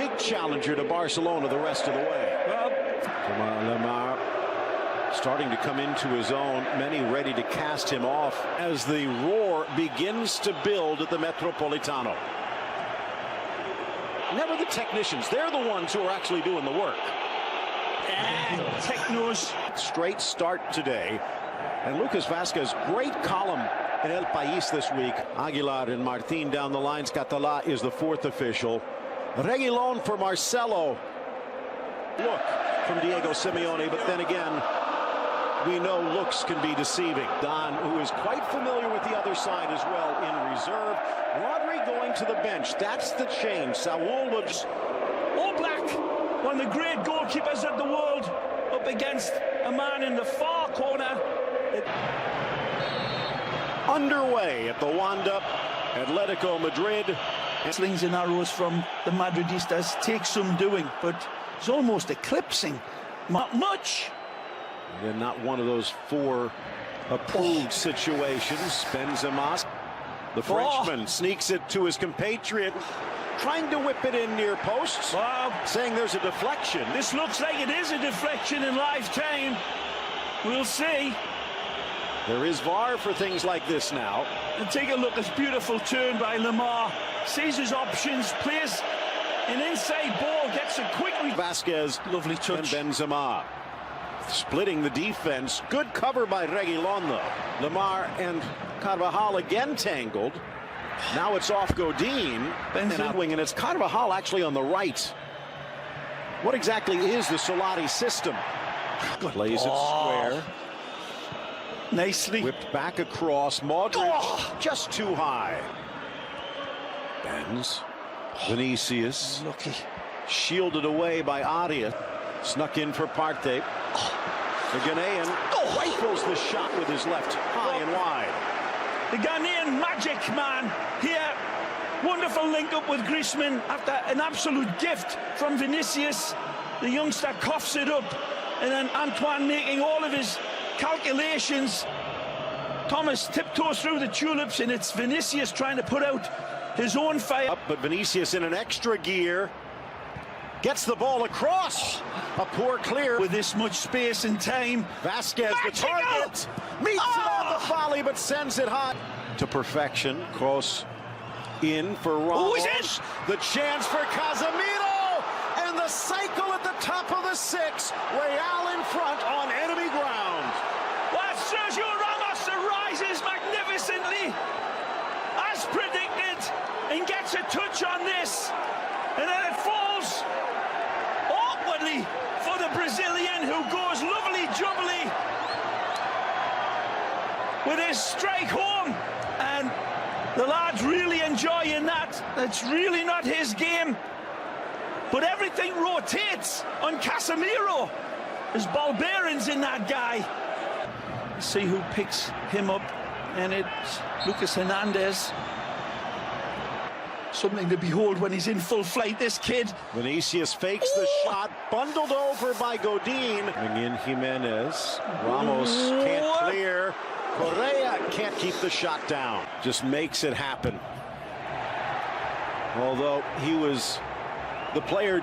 big challenger to Barcelona the rest of the way. Well, Lemar starting to come into his own, many ready to cast him off as the roar begins to build at the Metropolitano. Never the technicians, they're the ones who are actually doing the work. Technos. Straight start today, and Lucas Vazquez, great column in El País this week. Aguilar and Martin down the lines. Catalá is the fourth official. Reguilón for Marcelo. Look from Diego Simeone, but then again, we know looks can be deceiving. Don, who is quite familiar with the other side as well, in reserve. Rodri going to the bench. That's the change. Saúl looks All Black, one of the great goalkeepers of the world, up against a man in the far corner. underway at the Wanda, Atletico Madrid. Slings and arrows from the Madridistas takes some doing, but it's almost eclipsing. Not much. And not one of those four approved situations. Benzema, the Frenchman, sneaks it to his compatriot, trying to whip it in near posts, saying there's a deflection. This looks like it is a deflection in live time. We'll see. There is VAR for things like this now. And take a look, this beautiful turn by Lemar. Sees his options, plays an inside ball, gets it quickly. Vazquez, lovely touch. And Benzema splitting the defense. Good cover by Reguilón though. Lemar and Carvajal again tangled. Now it's off Godin. Benzema, and it's Carvajal actually on the right. What exactly is the Solari system? Plays it square. Nicely. Whipped back across. Modric just too high. Benz. Vinicius. Lucky. Shielded away by Aria. Snuck in for Partey. The Ghanaian rifles the shot with his left, high and wide. The Ghanaian magic man here. Wonderful link up with Griezmann after an absolute gift from Vinicius. The youngster coughs it up, and then Antoine making all of his calculations. Thomas tiptoes through the tulips, and it's Vinicius trying to put out his own fire. But Vinicius in an extra gear gets the ball across. A poor clear with this much space and time. Vazquez, the target, meets it on the volley, but sends it high to perfection. Cross in for Ramos. The chance for Casemiro, and the cycle at the top of the six. Real in front on enemy ground. Well, Sergio Ramos rises magnificently, as predicted, and gets a touch on this, and then it falls awkwardly for the Brazilian, who goes lovely jubbly with his strike home, and the lad's really enjoying that. It's really not his game, but everything rotates on Casemiro. There's ball bearings in that guy. See who picks him up, and it's Lucas Hernandez. Something to behold when he's in full flight, this kid. Vinicius fakes the shot, bundled over by Godin. Bring in Jimenez. Ramos can't clear. Correa can't keep the shot down. Just makes it happen. Although he was the player.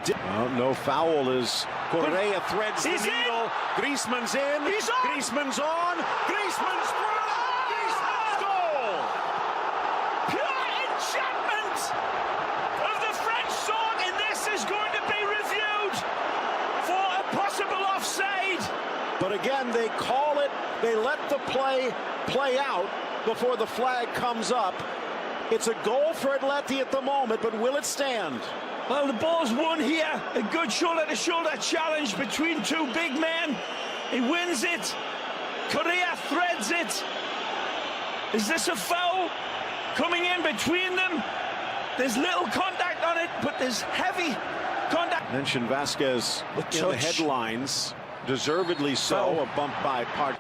No foul as Correa threads the needle. Griezmann's in. He's on. Griezmann's on. Griezmann's through. Griezmann's goal. Pure enchantment of the French song, and this is going to be reviewed for a possible offside. But again, they call it. They let the play out before the flag comes up. It's a goal for Atleti at the moment, but will it stand? Well, the ball's won here. A good shoulder-to-shoulder challenge between two big men. He wins it. Correa threads it. Is this a foul coming in between them? There's little contact on it, but there's heavy contact. Mentioned Vazquez in the headlines, deservedly so, a bump by Part.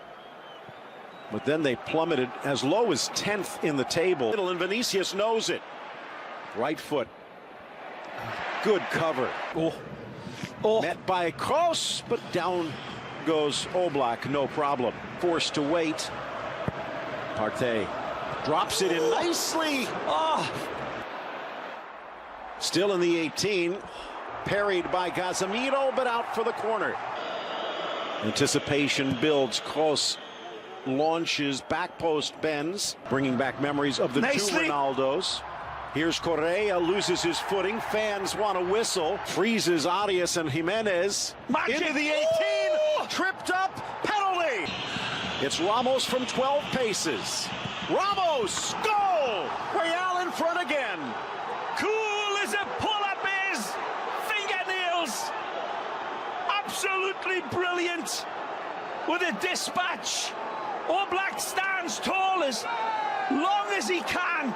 But then they plummeted as low as 10th in the table. And Vinicius knows it. Right foot. Good cover. Met by Kroos, but down goes Oblak, no problem. Forced to wait. Partey drops it in nicely. Still in the 18. parried by Casemiro, but out for the corner. Anticipation builds. Kroos launches, back post bends, bringing back memories of the two Ronaldos. Here's Correa, loses his footing. Fans want to whistle. Freezes Arias and Jimenez. Into the 18. Ooh! Tripped up. Penalty. It's Ramos from 12 paces. Ramos. Goal. Real in front again. Cool as a pull-up is. Fingernails. Absolutely brilliant. With a dispatch. Oblak stands tall as long as he can.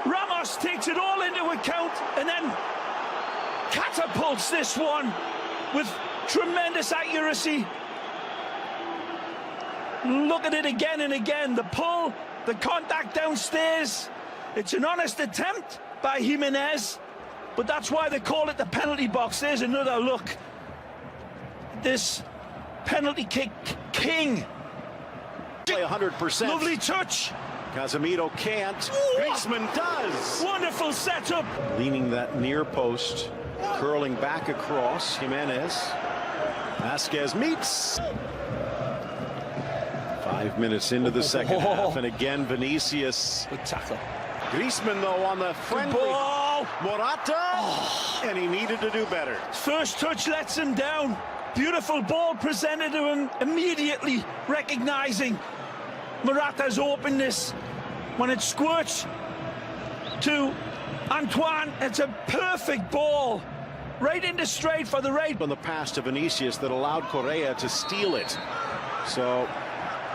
Ramos takes it all into account and then catapults this one with tremendous accuracy. Look at it again and again. The pull, the contact downstairs. It's an honest attempt by Jimenez, but that's why they call it the penalty box. There's another look. This penalty kick king. 100%. Lovely touch. Casemiro can't. Griezmann does. Wonderful setup. Leaning that near post, curling back across. Jimenez. Vasquez meets. 5 minutes into the second half, and again Vinicius. Good tackle. Griezmann though on the friendly ball. Morata, and he needed to do better. First touch lets him down. Beautiful ball presented to him, immediately recognizing Morata's openness. When it squirts to Antoine, it's a perfect ball. Right into straight for the right. On the pass to Vinicius that allowed Correa to steal it. So,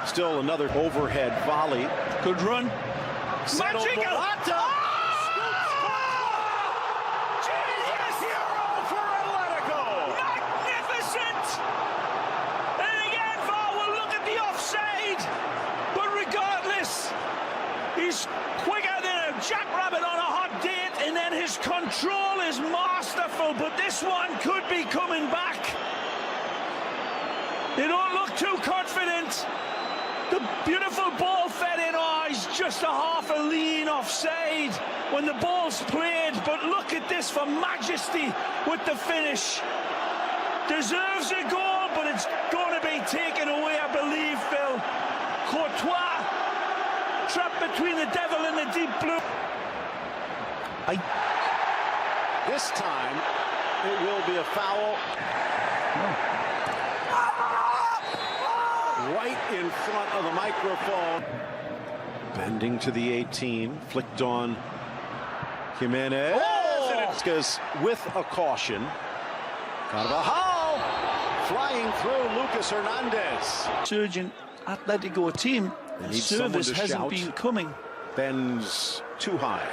still another overhead volley. Good run. Magical! Morata! Jesus! Hero for Atletico! Magnificent! And again, VAR will look at the offside. But regardless, he's quicker than a jackrabbit on a hot date, and then his control is masterful, but this one could be coming back. They don't look too confident. The beautiful ball fed in. Oh, he's just a half a lean offside when the ball's played, but look at this for majesty with the finish. Deserves a goal, but it's going to be taken away, I believe, Phil. Courtois trapped between the devil and the deep blue. This time, it will be a foul. Right in front of the microphone. Bending to the 18, flicked on Jimenez. Because with a caution. Carvajal flying through Lucas Hernandez. Surging Atletico team. Service hasn't been coming. Bends too high.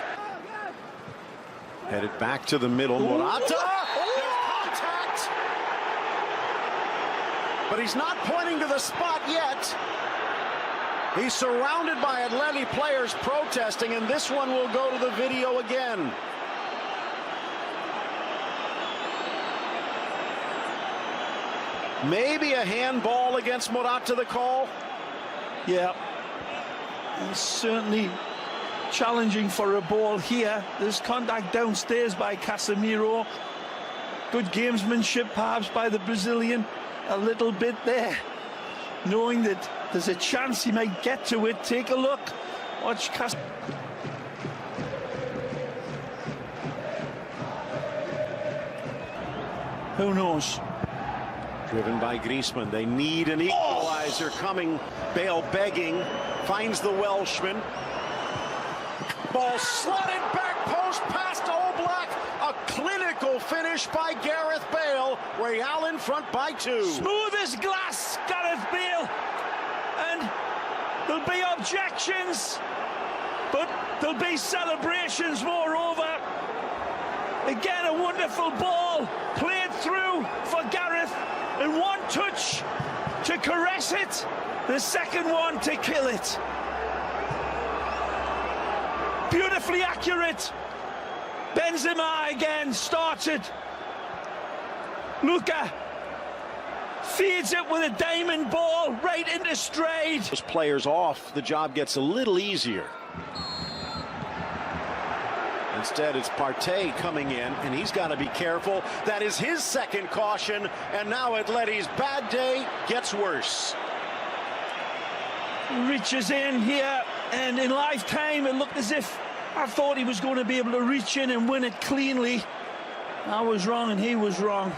Headed back to the middle. Morata. Contact. But he's not pointing to the spot yet. He's surrounded by Atleti players protesting, and this one will go to the video again. Maybe a handball against Morata, the call. Yeah. It's certainly challenging for a ball here. There's contact downstairs by Casemiro. Good gamesmanship perhaps by the Brazilian. A little bit there. Knowing that there's a chance he might get to it. Take a look. Watch Who knows? Driven by Griezmann. They need an equalizer coming. Bale begging. Finds the Welshman. Ball slotted back post past Oblak. A clinical finish by Gareth Bale. Real in front by 2. Smooth as glass, Gareth Bale. And there'll be objections, but there'll be celebrations moreover. Again, a wonderful ball played through for Gareth. And one touch to caress it. The second one to kill it. Beautifully accurate. Benzema again started. Luka feeds it with a diamond ball right into stride. Those players off, the job gets a little easier. And Instead, it's Partey coming in, and he's got to be careful. That is his second caution, and now Atleti's bad day gets worse. Reaches in here, and in lifetime it looked as if I thought he was going to be able to reach in and win it cleanly. I was wrong and he was wrong.